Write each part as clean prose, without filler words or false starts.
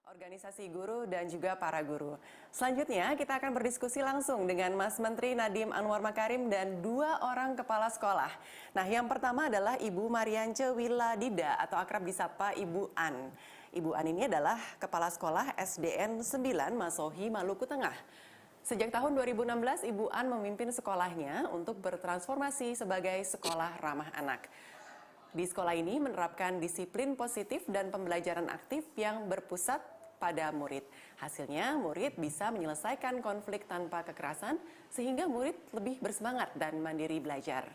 Organisasi guru dan juga para guru. Selanjutnya kita akan berdiskusi langsung dengan Mas Menteri Nadiem Anwar Makarim dan dua orang kepala sekolah. Nah, yang pertama adalah Ibu Mariance Wiladida atau akrab disapa Ibu An. Ibu An ini adalah kepala sekolah SDN 9 Masohi, Maluku Tengah. Sejak tahun 2016, Ibu An memimpin sekolahnya untuk bertransformasi sebagai sekolah ramah anak. Di sekolah ini menerapkan disiplin positif dan pembelajaran aktif yang berpusat pada murid. Hasilnya, murid bisa menyelesaikan konflik tanpa kekerasan sehingga murid lebih bersemangat dan mandiri belajar.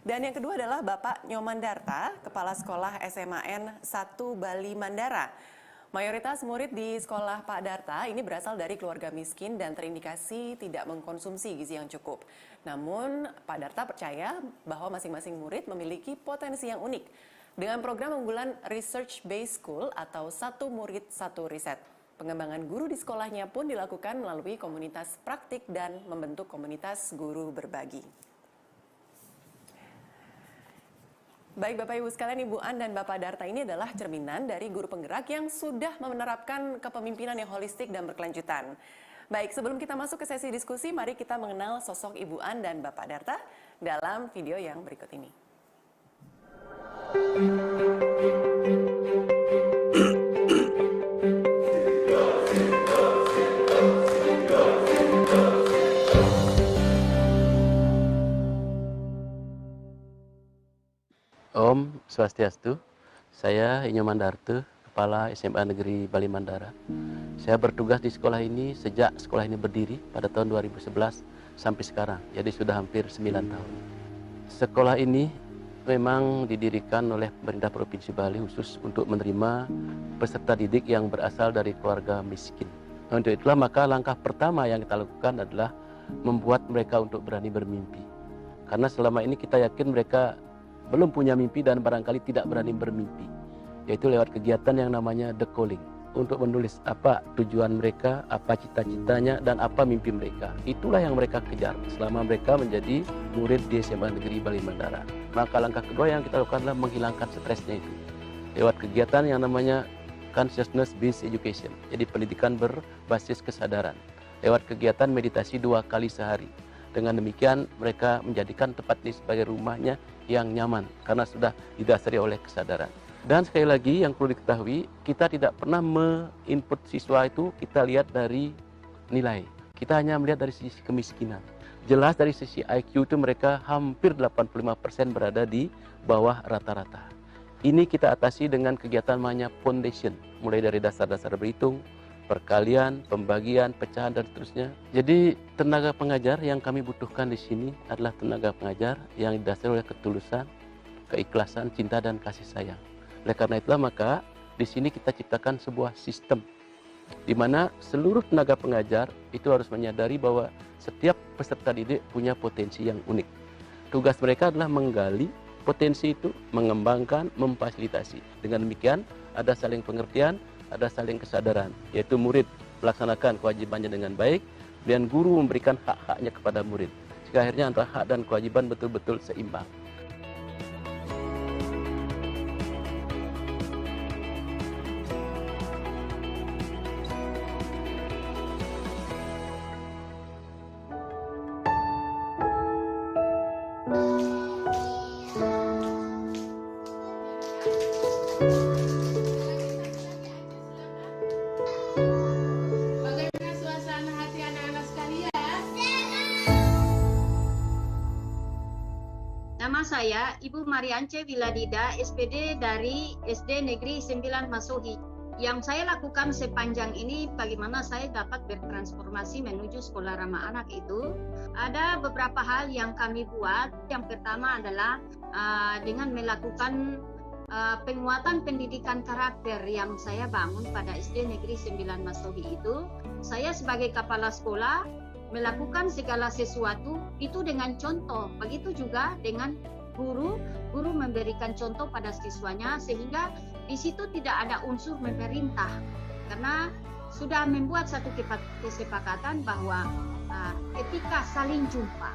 Dan yang kedua adalah Bapak Nyoman Darta, Kepala Sekolah SMAN 1 Bali Mandara. Mayoritas murid di sekolah Pak Darta ini berasal dari keluarga miskin dan terindikasi tidak mengkonsumsi gizi yang cukup. Namun, Pak Darta percaya bahwa masing-masing murid memiliki potensi yang unik. Dengan program unggulan Research Based School atau satu murid satu riset. Pengembangan guru di sekolahnya pun dilakukan melalui komunitas praktik dan membentuk komunitas guru berbagi. Baik Bapak Ibu sekalian, Ibu An dan Bapak Darta ini adalah cerminan dari guru penggerak yang sudah menerapkan kepemimpinan yang holistik dan berkelanjutan. Baik, sebelum kita masuk ke sesi diskusi, mari kita mengenal sosok Ibu An dan Bapak Darta dalam video yang berikut ini. Om Swastiastu, saya Nyoman Darta, Kepala SMA Negeri Bali Mandara. Saya bertugas di sekolah ini sejak sekolah ini berdiri pada tahun 2011 sampai sekarang, jadi sudah hampir 9 tahun. Sekolah ini memang didirikan oleh pemerintah Provinsi Bali khusus untuk menerima peserta didik yang berasal dari keluarga miskin. Untuk itulah maka langkah pertama yang kita lakukan adalah membuat mereka untuk berani bermimpi. Karena selama ini kita yakin mereka belum punya mimpi dan barangkali tidak berani bermimpi. Yaitu lewat kegiatan yang namanya The Calling. Untuk menulis apa tujuan mereka, apa cita-citanya, dan apa mimpi mereka. Itulah yang mereka kejar selama mereka menjadi murid di SMA Negeri Bali Mandara. Maka langkah kedua yang kita lakukan adalah menghilangkan stresnya itu. Lewat kegiatan yang namanya Consciousness Based Education. Jadi pendidikan berbasis kesadaran. Lewat kegiatan meditasi 2 kali sehari. Dengan demikian mereka menjadikan tempat ini sebagai rumahnya yang nyaman karena sudah didasari oleh kesadaran. Dan sekali lagi yang perlu diketahui, kita tidak pernah me-input siswa itu kita lihat dari nilai. Kita hanya melihat dari sisi kemiskinan. Jelas dari sisi IQ itu mereka hampir 85% berada di bawah rata-rata. Ini kita atasi dengan kegiatan namanya foundation, mulai dari dasar-dasar berhitung, perkalian, pembagian, pecahan, dan seterusnya. Jadi tenaga pengajar yang kami butuhkan di sini adalah tenaga pengajar yang didasari oleh ketulusan, keikhlasan, cinta, dan kasih sayang. Oleh karena itulah maka di sini kita ciptakan sebuah sistem di mana seluruh tenaga pengajar itu harus menyadari bahwa setiap peserta didik punya potensi yang unik. Tugas mereka adalah menggali potensi itu, mengembangkan, memfasilitasi. Dengan demikian ada saling pengertian, ada saling kesadaran, yaitu murid melaksanakan kewajibannya dengan baik, dan guru memberikan hak-haknya kepada murid. Sehingga akhirnya antara hak dan kewajiban betul-betul seimbang. Bagaimana suasana hati anak-anak sekalian? Nama saya Ibu Mariance Wiladida, SPD dari SD Negeri 9 Masohi. Yang saya lakukan sepanjang ini, bagaimana saya dapat bertransformasi menuju sekolah ramah anak itu, ada beberapa hal yang kami buat. Yang pertama adalah dengan melakukan penguatan pendidikan karakter yang saya bangun pada SD Negeri 9 Masohi itu. Saya sebagai kepala sekolah melakukan segala sesuatu itu dengan contoh. Begitu juga dengan guru memberikan contoh pada siswanya sehingga di situ tidak ada unsur memerintah. Karena sudah membuat satu kesepakatan bahwa ketika saling jumpa,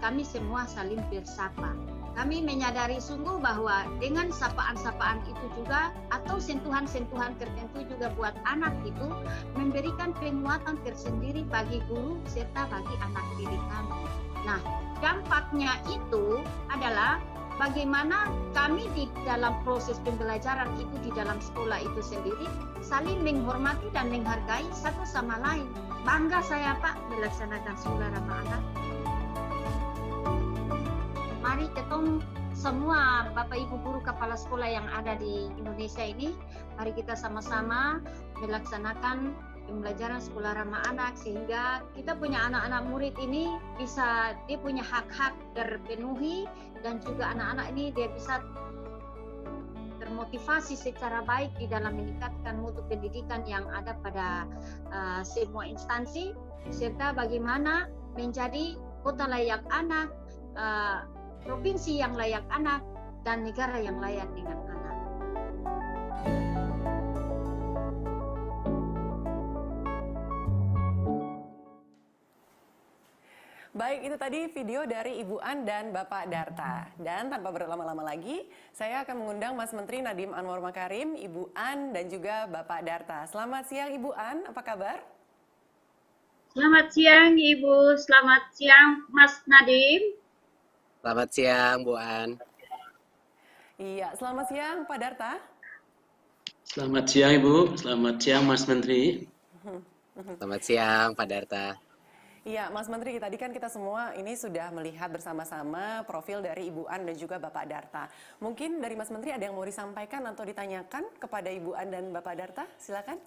kami semua saling bersapa. kami menyadari sungguh bahwa dengan sapaan-sapaan itu juga atau sentuhan-sentuhan tertentu juga buat anak itu memberikan penguatan tersendiri bagi guru serta bagi anak didik kami. Nah, dampaknya itu adalah bagaimana kami di dalam proses pembelajaran itu di dalam sekolah itu sendiri saling menghormati dan menghargai satu sama lain. Bangga saya Pak melaksanakan sekolah ramah anak. Mari ketemu semua Bapak Ibu guru kepala sekolah yang ada di Indonesia ini, mari kita sama-sama melaksanakan pembelajaran sekolah ramah anak sehingga kita punya anak-anak murid ini bisa dia punya hak-hak terpenuhi dan juga anak-anak ini dia bisa termotivasi secara baik di dalam meningkatkan mutu pendidikan yang ada pada semua instansi serta bagaimana menjadi kota layak anak, provinsi yang layak anak, dan negara yang layak dengan anak. Baik, itu tadi video dari Ibu An dan Bapak Darta. Dan tanpa berlama-lama lagi, saya akan mengundang Mas Menteri Nadiem Anwar Makarim, Ibu An, dan juga Bapak Darta. Selamat siang Ibu An, apa kabar? Selamat siang Ibu, selamat siang Mas Nadiem. Selamat siang, Bu An. Iya, selamat siang Pak Darta. Selamat siang Ibu, selamat siang Mas Menteri. Selamat siang, Pak Darta. Iya, Mas Menteri, tadi kan kita semua ini sudah melihat bersama-sama profil dari Ibu An dan juga Bapak Darta. Mungkin dari Mas Menteri ada yang mau disampaikan atau ditanyakan kepada Ibu An dan Bapak Darta? Silakan.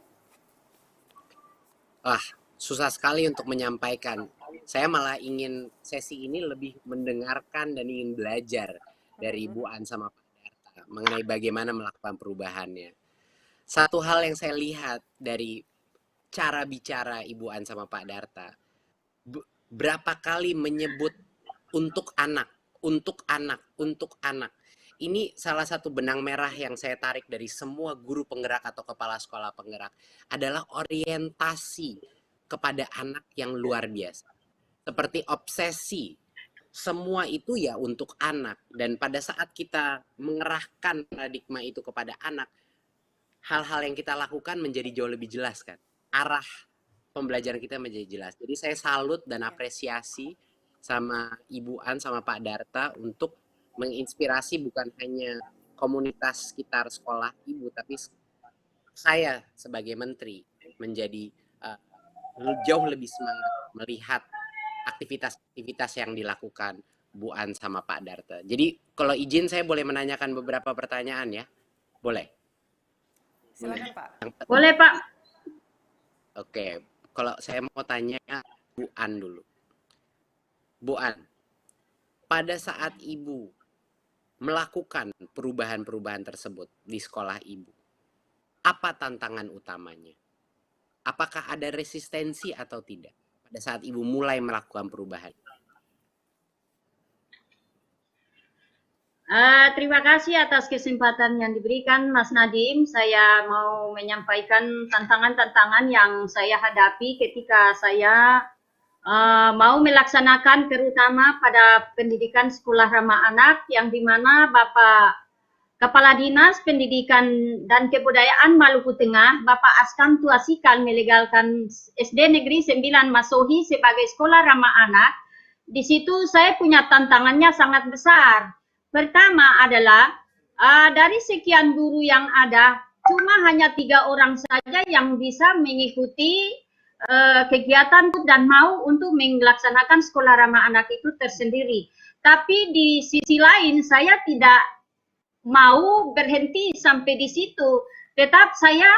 Wah, susah sekali untuk menyampaikan. Saya malah ingin sesi ini lebih mendengarkan dan ingin belajar dari Ibu An sama Pak Darta mengenai bagaimana melakukan perubahannya. Satu hal yang saya lihat dari cara bicara Ibu An sama Pak Darta, berapa kali menyebut untuk anak, untuk anak, untuk anak. Ini salah satu benang merah yang saya tarik dari semua guru penggerak atau kepala sekolah penggerak adalah orientasi kepada anak yang luar biasa. Seperti obsesi, semua itu ya untuk anak. Dan pada saat kita mengerahkan paradigma itu kepada anak, hal-hal yang kita lakukan menjadi jauh lebih jelas kan. Arah pembelajaran kita menjadi jelas. Jadi saya salut dan apresiasi sama Ibu An sama Pak Darta untuk menginspirasi bukan hanya komunitas sekitar sekolah Ibu, tapi saya sebagai menteri menjadi jauh lebih semangat melihat aktivitas-aktivitas yang dilakukan Bu An sama Pak Darta. Jadi kalau izin saya boleh menanyakan beberapa pertanyaan ya? Boleh? Silakan Pak. Boleh Pak. Oke, kalau saya mau tanya Bu An dulu. Bu An, pada saat Ibu melakukan perubahan-perubahan tersebut di sekolah Ibu, apa tantangan utamanya? Apakah ada resistensi atau tidak pada saat Ibu mulai melakukan perubahan? Terima kasih atas kesempatan yang diberikan Mas Nadiem. Saya mau menyampaikan tantangan-tantangan yang saya hadapi ketika saya mau melaksanakan terutama pada pendidikan sekolah ramah anak yang dimana Bapak Kepala Dinas Pendidikan dan Kebudayaan Maluku Tengah, Bapak Askan Tuasikal melegalkan SD Negeri 9 Masohi sebagai sekolah ramah anak. Di situ saya punya tantangannya sangat besar. Pertama adalah dari sekian guru yang ada, cuma hanya 3 orang saja yang bisa mengikuti kegiatan dan mau untuk melaksanakan sekolah ramah anak itu tersendiri. Tapi di sisi lain saya tidak mau berhenti sampai di situ. Tetap saya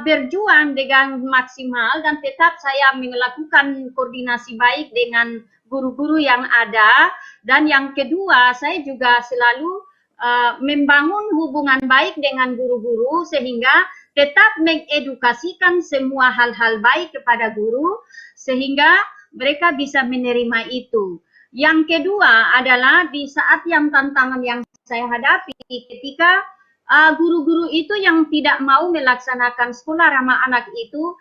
berjuang dengan maksimal dan tetap saya melakukan koordinasi baik dengan guru-guru yang ada. Dan yang kedua, saya juga selalu membangun hubungan baik dengan guru-guru sehingga tetap mengedukasikan semua hal-hal baik kepada guru sehingga mereka bisa menerima itu. Yang kedua adalah di saat yang tantangan yang saya hadapi ketika guru-guru itu yang tidak mau melaksanakan sekolah ramah anak itu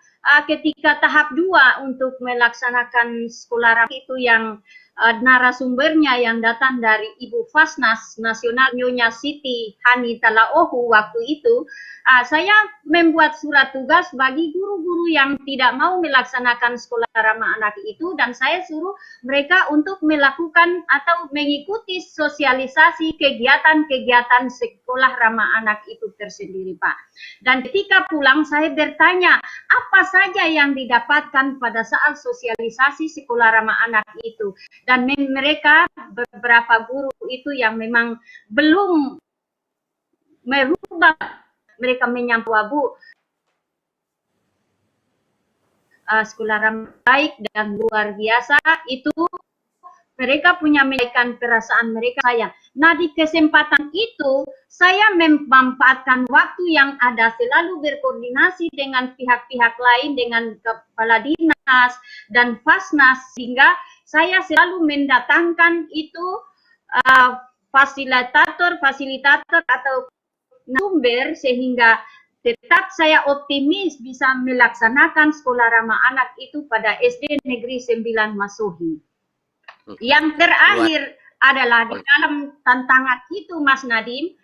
ketika tahap 2 untuk melaksanakan sekolah ramah itu yang narasumbernya yang datang dari Ibu Fasnas Nasional Nyonya Siti Hani Talaohu waktu itu, saya membuat surat tugas bagi guru-guru yang tidak mau melaksanakan sekolah ramah anak itu, dan saya suruh mereka untuk melakukan atau mengikuti sosialisasi kegiatan-kegiatan sekolah ramah anak itu tersendiri, Pak. Dan ketika pulang saya bertanya apa saja yang didapatkan pada saat sosialisasi sekolah ramah anak itu. Dan mereka beberapa guru itu yang memang belum merubah, mereka menyampaikan Bu, sekolah ramah baik dan luar biasa itu mereka punya menyampaikan perasaan mereka saya. Nah, di kesempatan itu saya memanfaatkan waktu yang ada selalu berkoordinasi dengan pihak-pihak lain, dengan kepala dinas dan Fasnas, sehingga saya selalu mendatangkan itu fasilitator atau sumber, sehingga tetap saya optimis bisa melaksanakan sekolah ramah anak itu pada SD Negeri 9 Masohi. Yang terakhir adalah di dalam tantangan itu, Mas Nadim,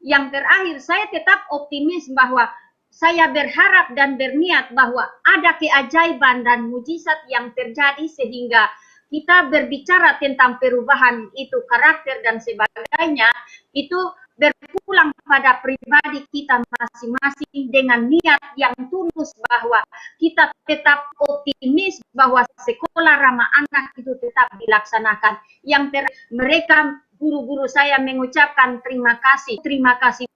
yang terakhir saya tetap optimis bahwa saya berharap dan berniat bahwa ada keajaiban dan mujizat yang terjadi sehingga kita berbicara tentang perubahan itu karakter dan sebagainya itu berpulang pada pribadi kita masing-masing dengan niat yang tulus bahwa kita tetap optimis bahwa sekolah ramah anak itu tetap dilaksanakan. Yang mereka guru-guru saya mengucapkan terima kasih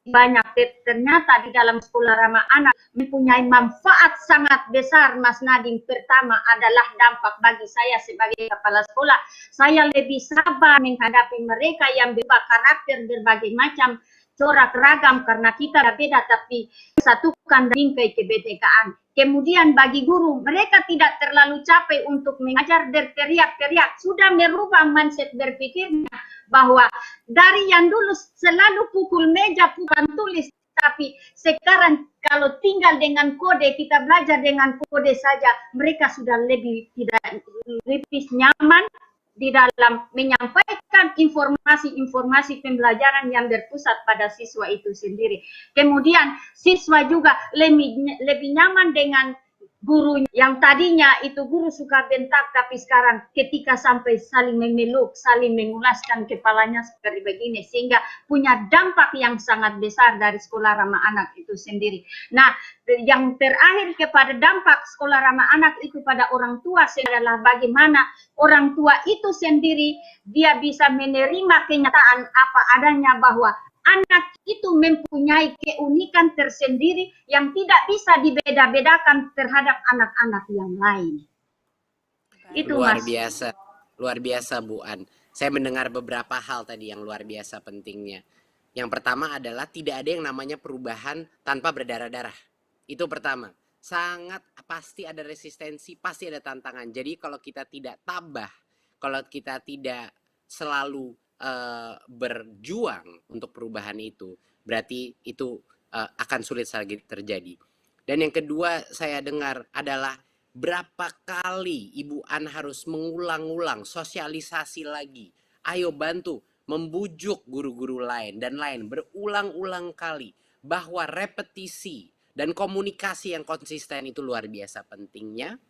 banyak. Ternyata di dalam sekolah ramah anak mempunyai manfaat sangat besar, Mas Nadim. Pertama adalah dampak bagi saya sebagai kepala sekolah. Saya lebih sabar menghadapi mereka yang berubah karakter berbagai macam corak ragam karena kita beda tapi satukan bingkai kebinekaan. Kemudian bagi guru, mereka tidak terlalu capek untuk mengajar berteriak-teriak, sudah merubah mindset berpikirnya bahwa dari yang dulu selalu pukul meja, bukan tulis, tapi sekarang kalau tinggal dengan kode, kita belajar dengan kode saja, mereka sudah lebih nyaman di dalam menyampaikan informasi pembelajaran yang berpusat pada siswa itu sendiri. Kemudian siswa juga lebih nyaman dengan guru yang tadinya itu guru suka bentak, tapi sekarang ketika sampai saling memeluk, saling mengulaskan kepalanya seperti begini, sehingga punya dampak yang sangat besar dari sekolah ramah anak itu sendiri. Nah, yang terakhir kepada dampak sekolah ramah anak itu pada orang tua adalah bagaimana orang tua itu sendiri dia bisa menerima kenyataan apa adanya bahwa anak itu mempunyai keunikan tersendiri yang tidak bisa dibeda-bedakan terhadap anak-anak yang lain. Itu luar Mas. Luar biasa Bu An. Saya mendengar beberapa hal tadi yang luar biasa pentingnya. Yang pertama adalah tidak ada yang namanya perubahan tanpa berdarah-darah. Itu pertama. Sangat pasti ada resistensi, pasti ada tantangan. Jadi kalau kita tidak tabah, kalau kita tidak selalu berjuang untuk perubahan itu, berarti itu akan sulit terjadi. Dan yang kedua saya dengar adalah berapa kali Ibu An harus mengulang-ulang sosialisasi lagi. Ayo bantu membujuk guru-guru lain dan lain berulang-ulang kali bahwa repetisi dan komunikasi yang konsisten itu luar biasa pentingnya.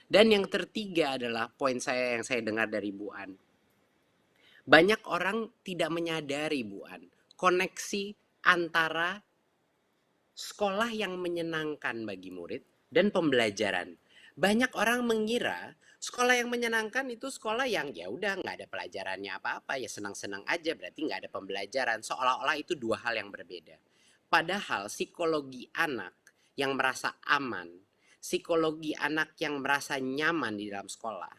Dan yang ketiga adalah poin saya yang saya dengar dari Bu An. Banyak orang tidak menyadari Bu An, koneksi antara sekolah yang menyenangkan bagi murid dan pembelajaran. Banyak orang mengira sekolah yang menyenangkan itu sekolah yang ya udah nggak ada pelajarannya apa-apa, ya senang-senang aja berarti nggak ada pembelajaran. Seolah-olah itu dua hal yang berbeda. Padahal psikologi anak yang merasa aman, psikologi anak yang merasa nyaman di dalam sekolah,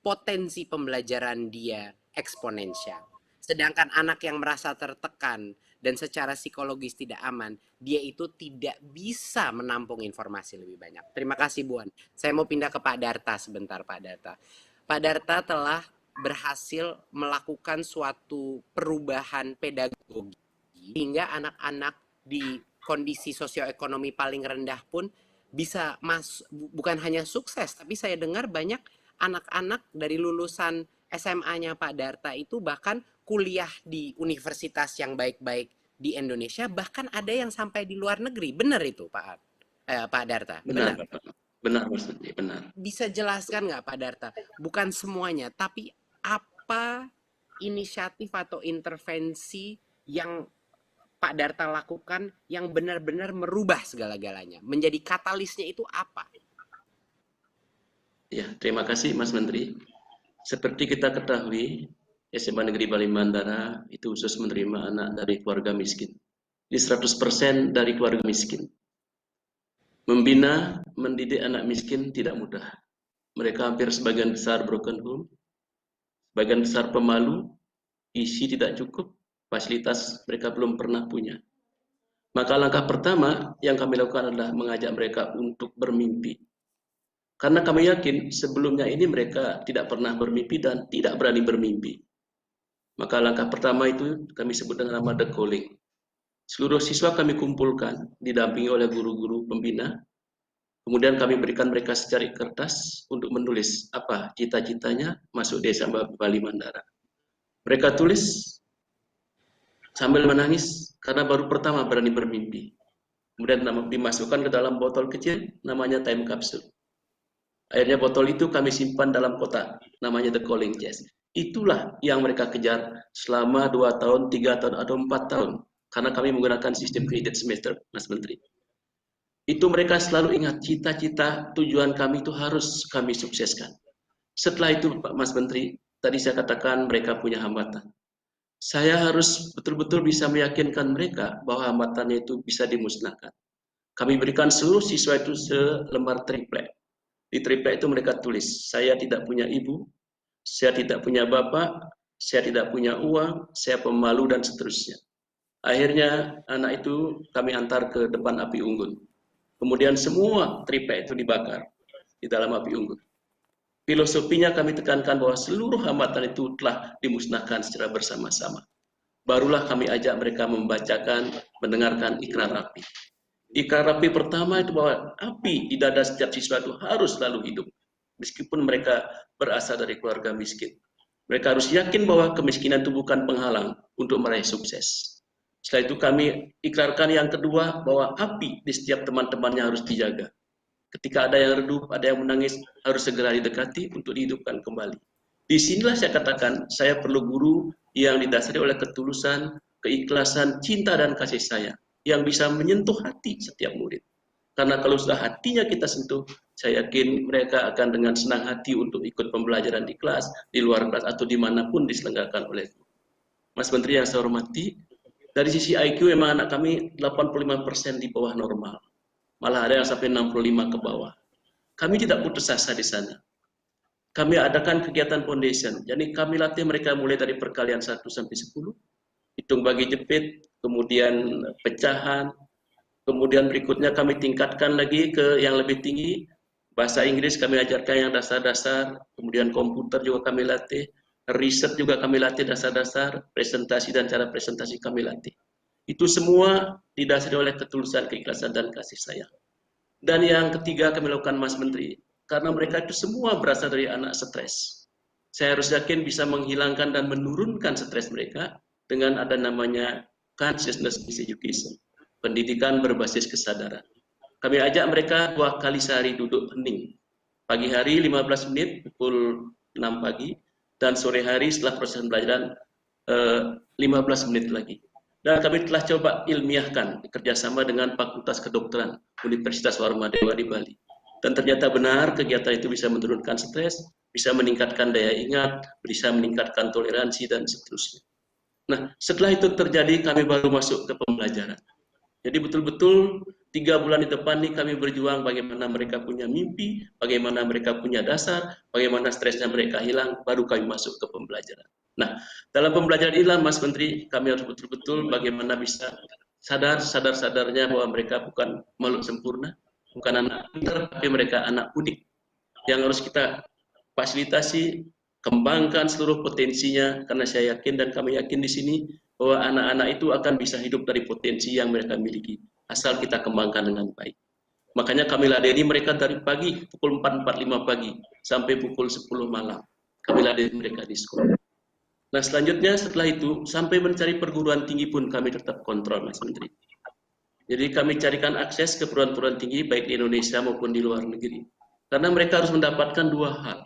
potensi pembelajaran dia eksponensial. Sedangkan anak yang merasa tertekan dan secara psikologis tidak aman, dia itu tidak bisa menampung informasi lebih banyak. Terima kasih Bu An. Saya mau pindah ke Pak Darta sebentar, Pak Darta. Pak Darta telah berhasil melakukan suatu perubahan pedagogi hingga anak-anak di kondisi sosioekonomi paling rendah pun bisa bukan hanya sukses, tapi saya dengar banyak anak-anak dari lulusan SMA-nya Pak Darta itu bahkan kuliah di universitas yang baik-baik di Indonesia, bahkan ada yang sampai di luar negeri. Benar itu Pak Darta? Benar, Benar. Bapak. Benar, Mas Menteri, benar. Bisa jelaskan nggak Pak Darta? Bukan semuanya, tapi apa inisiatif atau intervensi yang Pak Darta lakukan yang benar-benar merubah segala-galanya? Menjadi katalisnya itu apa? Ya, terima kasih Mas Menteri. Seperti kita ketahui, SMA Negeri Bali Mandara itu khusus menerima anak dari keluarga miskin. Ini 100% dari keluarga miskin. Membina, mendidik anak miskin tidak mudah. Mereka hampir sebagian besar broken home, sebagian besar pemalu, isi tidak cukup, fasilitas mereka belum pernah punya. Maka langkah pertama yang kami lakukan adalah mengajak mereka untuk bermimpi. Karena kami yakin sebelumnya ini mereka tidak pernah bermimpi dan tidak berani bermimpi. Maka langkah pertama itu kami sebut dengan nama The Calling. Seluruh siswa kami kumpulkan, didampingi oleh guru-guru pembina. Kemudian kami berikan mereka secari kertas untuk menulis apa cita-citanya masuk desa Bali Mandara. Mereka tulis sambil menangis karena baru pertama berani bermimpi. Kemudian dimasukkan ke dalam botol kecil namanya time capsule. Akhirnya botol itu kami simpan dalam kotak namanya The Calling Chest. Itulah yang mereka kejar selama 2 tahun, 3 tahun, atau 4 tahun. Karena kami menggunakan sistem credit semester, Mas Menteri. Itu mereka selalu ingat cita-cita tujuan kami itu harus kami sukseskan. Setelah itu Pak Mas Menteri, tadi saya katakan mereka punya hambatan. Saya harus betul-betul bisa meyakinkan mereka bahwa hambatannya itu bisa dimusnahkan. Kami berikan seluruh siswa itu selembar triplek. Di triplek itu mereka tulis, saya tidak punya ibu, saya tidak punya bapak, saya tidak punya uang, saya pemalu, dan seterusnya. Akhirnya anak itu kami antar ke depan api unggun. Kemudian semua triplek itu dibakar di dalam api unggun. Filosofinya kami tekankan bahwa seluruh hambatan itu telah dimusnahkan secara bersama-sama. Barulah kami ajak mereka membacakan, mendengarkan ikrar api. Ikrar api pertama itu bahwa api di dada setiap siswa itu harus selalu hidup. Meskipun mereka berasal dari keluarga miskin. Mereka harus yakin bahwa kemiskinan itu bukan penghalang untuk meraih sukses. Setelah itu kami ikrarkan yang kedua bahwa api di setiap teman-temannya harus dijaga. Ketika ada yang redup, ada yang menangis, harus segera didekati untuk dihidupkan kembali. Disinilah saya katakan, saya perlu guru yang didasari oleh ketulusan, keikhlasan, cinta, dan kasih sayang. Yang bisa menyentuh hati setiap murid. Karena kalau sudah hatinya kita sentuh, saya yakin mereka akan dengan senang hati untuk ikut pembelajaran di kelas, di luar kelas, atau dimanapun diselenggarakan oleh guru. Mas Menteri yang saya hormati, dari sisi IQ memang anak kami 85% di bawah normal. Malah ada yang sampai 65 ke bawah. Kami tidak putus asa di sana. Kami adakan kegiatan foundation. Jadi kami latih mereka mulai dari perkalian 1 sampai 10, hitung bagi jepit, kemudian pecahan, kemudian berikutnya kami tingkatkan lagi ke yang lebih tinggi. Bahasa Inggris kami ajarkan yang dasar-dasar, kemudian komputer juga kami latih. Riset juga kami latih dasar-dasar, presentasi dan cara presentasi kami latih. Itu semua didasari oleh ketulusan, keikhlasan, dan kasih sayang. Dan yang ketiga kami lakukan Mas Menteri, karena mereka itu semua berasal dari anak stres. Saya harus yakin bisa menghilangkan dan menurunkan stres mereka dengan ada namanya consciousness-based education, pendidikan berbasis kesadaran. Kami ajak mereka 2 kali sehari duduk hening. Pagi hari 15 menit pukul 6 pagi, dan sore hari setelah proses pembelajaran 15 menit lagi. Dan kami telah coba ilmiahkan kerjasama dengan Fakultas Kedokteran Universitas Warmadewa di Bali. Dan ternyata benar kegiatan itu bisa menurunkan stres, bisa meningkatkan daya ingat, bisa meningkatkan toleransi, dan seterusnya. Nah, setelah itu terjadi kami baru masuk ke pembelajaran. Jadi betul-betul 3 bulan di depan nih kami berjuang bagaimana mereka punya mimpi, bagaimana mereka punya dasar, bagaimana stresnya mereka hilang, baru kami masuk ke pembelajaran. Nah, dalam pembelajaran inilah Mas Menteri, kami harus betul-betul bagaimana bisa sadar-sadarnya bahwa mereka bukan makhluk sempurna, bukan anak pintar, tapi mereka anak unik yang harus kita fasilitasi, kembangkan seluruh potensinya, karena saya yakin dan kami yakin di sini bahwa anak-anak itu akan bisa hidup dari potensi yang mereka miliki, asal kita kembangkan dengan baik. Makanya kami ladeni mereka dari pagi pukul 4.45 pagi sampai pukul 10 malam. Kami ladeni mereka di sekolah. Nah selanjutnya setelah itu sampai mencari perguruan tinggi pun kami tetap kontrol, Mas Menteri. Jadi kami carikan akses ke perguruan tinggi baik di Indonesia maupun di luar negeri. Karena mereka harus mendapatkan dua hal.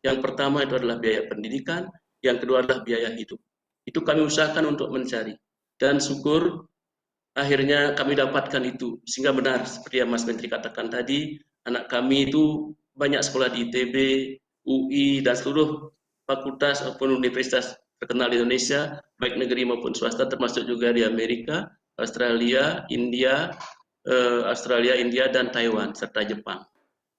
Yang pertama itu adalah biaya pendidikan, yang kedua adalah biaya hidup. Itu kami usahakan untuk mencari. Dan syukur akhirnya kami dapatkan itu. Sehingga benar seperti yang Mas Menteri katakan tadi, anak kami itu banyak sekolah di ITB, UI, dan seluruh fakultas maupun universitas terkenal di Indonesia, baik negeri maupun swasta, termasuk juga di Amerika, Australia, India, dan Taiwan, serta Jepang.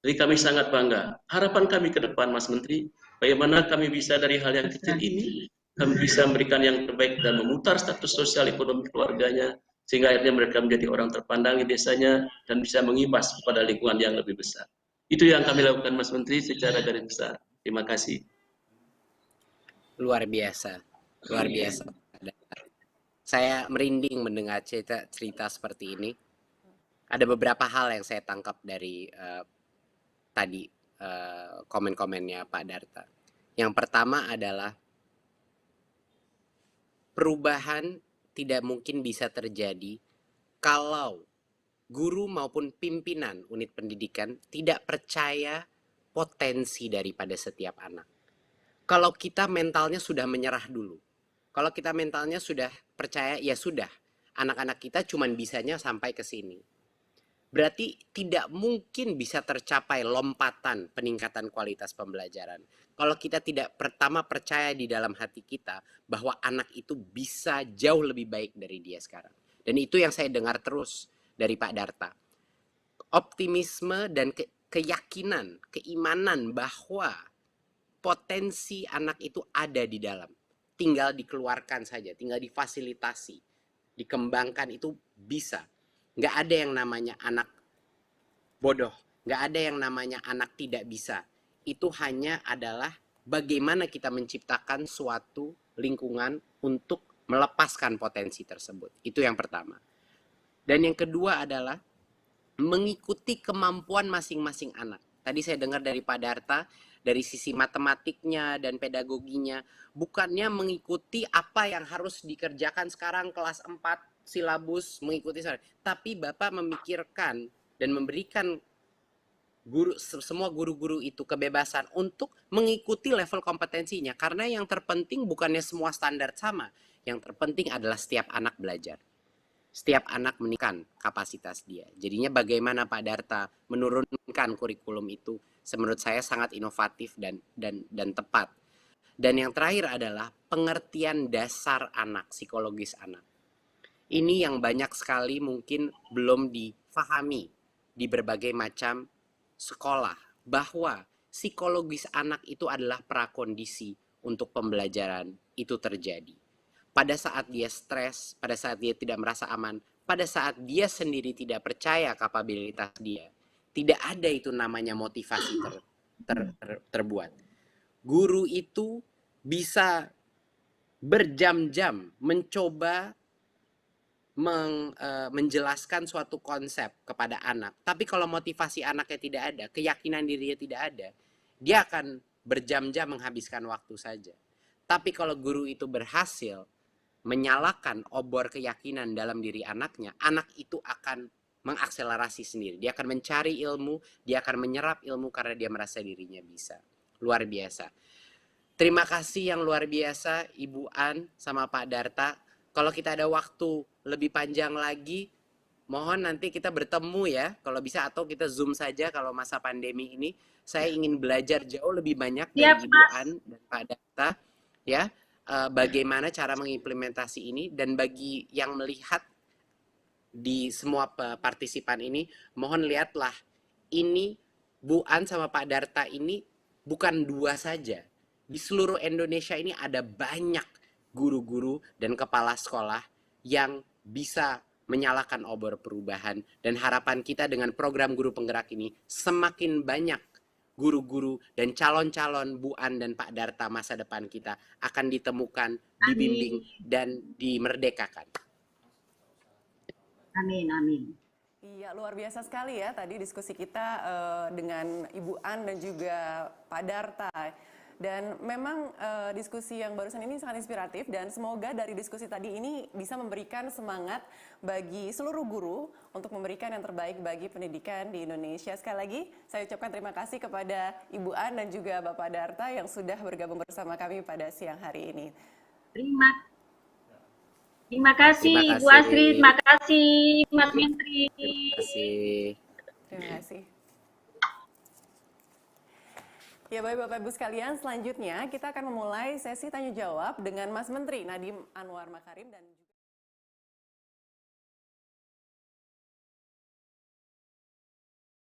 Jadi kami sangat bangga. Harapan kami ke depan, Mas Menteri, bagaimana kami bisa dari hal yang kecil ini, kami bisa memberikan yang terbaik dan memutar status sosial ekonomi keluarganya, sehingga akhirnya mereka menjadi orang terpandang di desanya dan bisa mengimbas kepada lingkungan yang lebih besar. Itu yang kami lakukan, Mas Menteri, secara garis besar. Terima kasih. Luar biasa, luar biasa. Saya merinding mendengar cerita seperti ini. Ada beberapa hal yang saya tangkap dari tadi komen-komennya Pak Darta. Yang pertama adalah perubahan tidak mungkin bisa terjadi kalau guru maupun pimpinan unit pendidikan tidak percaya potensi daripada setiap anak. Kalau kita mentalnya sudah menyerah dulu, kalau kita mentalnya sudah percaya, ya sudah, anak-anak kita cuman bisanya sampai ke sini. Berarti tidak mungkin bisa tercapai lompatan peningkatan kualitas pembelajaran. Kalau kita tidak pertama percaya di dalam hati kita bahwa anak itu bisa jauh lebih baik dari dia sekarang. Dan itu yang saya dengar terus dari Pak Darta. Optimisme dan keyakinan, keimanan bahwa potensi anak itu ada di dalam. Tinggal dikeluarkan saja, tinggal difasilitasi, dikembangkan itu bisa. Nggak ada yang namanya anak bodoh, nggak ada yang namanya anak tidak bisa. Itu hanya adalah bagaimana kita menciptakan suatu lingkungan untuk melepaskan potensi tersebut. Itu yang pertama. Dan yang kedua adalah mengikuti kemampuan masing-masing anak. Tadi saya dengar dari Pak Darta, dari sisi matematiknya dan pedagoginya, bukannya mengikuti apa yang harus dikerjakan sekarang kelas 4 silabus mengikuti, tapi Bapak memikirkan dan memberikan semua guru-guru itu kebebasan untuk mengikuti level kompetensinya, karena yang terpenting bukannya semua standar sama, yang terpenting adalah setiap anak belajar, setiap anak meningkatkan kapasitas dia. Jadinya bagaimana Pak Darta menurunkan kurikulum itu, menurut saya sangat inovatif dan tepat. Dan yang terakhir adalah pengertian dasar anak, psikologis anak. Ini yang banyak sekali mungkin belum difahami di berbagai macam sekolah, bahwa psikologis anak itu adalah prakondisi untuk pembelajaran itu terjadi. Pada saat dia stres, pada saat dia tidak merasa aman, pada saat dia sendiri tidak percaya kapabilitas dia, tidak ada itu namanya motivasi terbuat. Guru itu bisa berjam-jam mencoba menjelaskan suatu konsep kepada anak, tapi kalau motivasi anaknya tidak ada, keyakinan dirinya tidak ada, dia akan berjam-jam menghabiskan waktu saja. Tapi kalau guru itu berhasil menyalakan obor keyakinan dalam diri anaknya, anak itu akan mengakselerasi sendiri. Dia akan mencari ilmu, dia akan menyerap ilmu karena dia merasa dirinya bisa. Luar biasa. Terima kasih yang luar biasa Ibu An sama Pak Darta. Kalau kita ada waktu lebih panjang lagi, mohon nanti kita bertemu ya, kalau bisa, atau kita Zoom saja kalau masa pandemi ini. Saya ingin belajar jauh lebih banyak dari Ibu An dan Pak Darta, ya, bagaimana cara mengimplementasi ini. Dan bagi yang melihat di semua partisipan ini, mohon lihatlah, ini Bu An sama Pak Darta ini bukan dua saja. Di seluruh Indonesia ini ada banyak guru-guru dan kepala sekolah yang bisa menyalakan obor perubahan. Dan harapan kita dengan program Guru Penggerak ini, semakin banyak guru-guru dan calon-calon Bu An dan Pak Darta masa depan kita akan ditemukan, dibimbing, dan dimerdekakan. Amin, amin. Iya, luar biasa sekali ya tadi diskusi kita dengan Ibu An dan juga Pak Darta. Dan memang diskusi yang barusan ini sangat inspiratif dan semoga dari diskusi tadi ini bisa memberikan semangat bagi seluruh guru untuk memberikan yang terbaik bagi pendidikan di Indonesia. Sekali lagi saya ucapkan terima kasih kepada Ibu An dan juga Bapak Darta yang sudah bergabung bersama kami pada siang hari ini. Terima kasih Bu Astrid, terima kasih Mas Menteri. Terima kasih. Terima kasih. Ya baik Bapak Ibu sekalian, selanjutnya kita akan memulai sesi tanya jawab dengan Mas Menteri Nadiem Anwar Makarim dan